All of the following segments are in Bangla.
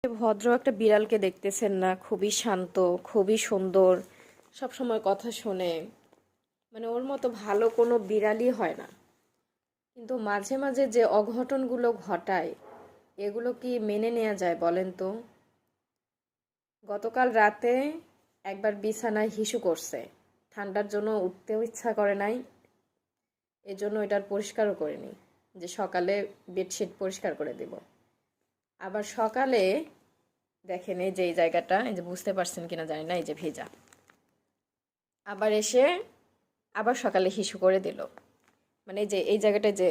ভদ্র একটা বিড়ালকে দেখতেছেন না? খুবই শান্ত, খুবই সুন্দর, সব সময় কথা শোনে। মানে ওর মতো ভালো কোনো বিড়ালই হয় না। কিন্তু মাঝে মাঝে যে অঘটনগুলো ঘটায়, এগুলো কি মেনে নেওয়া যায় বলেন তো? গতকাল রাতে একবার বিছানায় হিসু করছে। ঠান্ডার জন্য উঠতেও ইচ্ছা করে নাই, এজন্য এটার পরিষ্কারও করিনি, যে সকালে বেডশিট পরিষ্কার করে দিব। আবার সকালে দেখেন, এই যে এই জায়গাটা, এই যে বুঝতে পারছেন কিনা জানি না, এই যে ভেজা। আবার এসে আবার সকালে হিসু করে দিল। মানে এই যে এই জায়গাটা যে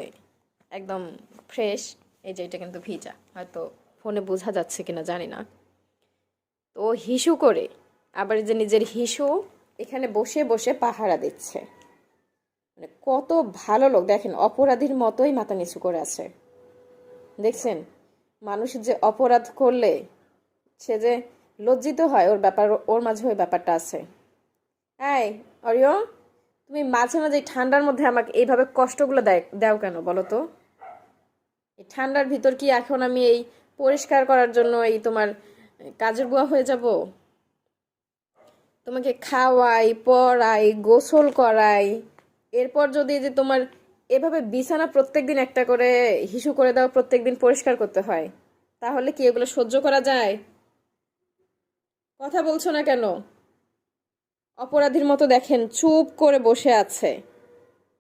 একদম ফ্রেশ, এই যে এটা কিন্তু ভিজা, হয়তো ফোনে বোঝা যাচ্ছে কিনা জানি না। তো ও হিসু করে আবার এই যে নিজের হিসু এখানে বসে বসে পাহারা দিচ্ছে। মানে কত ভালো লোক দেখেন, অপরাধীর মতোই মাথা নিচু করে আছে। দেখছেন, মানুষের যে অপরাধ করলে সে যে লজ্জিত হয়, ওর ব্যাপার, ওর মাঝে ওই ব্যাপারটা আছে। এই অরিও, তুমি মাঝে মাঝে এই ঠান্ডার মধ্যে আমাকে এইভাবে কষ্টগুলো দাও কেন বলো তো? এই ঠান্ডার ভিতর কি এখন আমি এই পরিষ্কার করার জন্য এই তোমার কাজের বুয়া হয়ে যাব? তোমাকে খাওয়াই, পড়াই, গোসল করাই, এরপর যদি যে তোমার এভাবে বিছানা প্রত্যেকদিন একটা করে হিসু করে দাও, প্রত্যেকদিন পরিষ্কার করতে হয়, তাহলে কি এগুলো সহ্য করা যায়? কথা বলছো না কেন? অপরাধীর মতো দেখেন চুপ করে বসে আছে।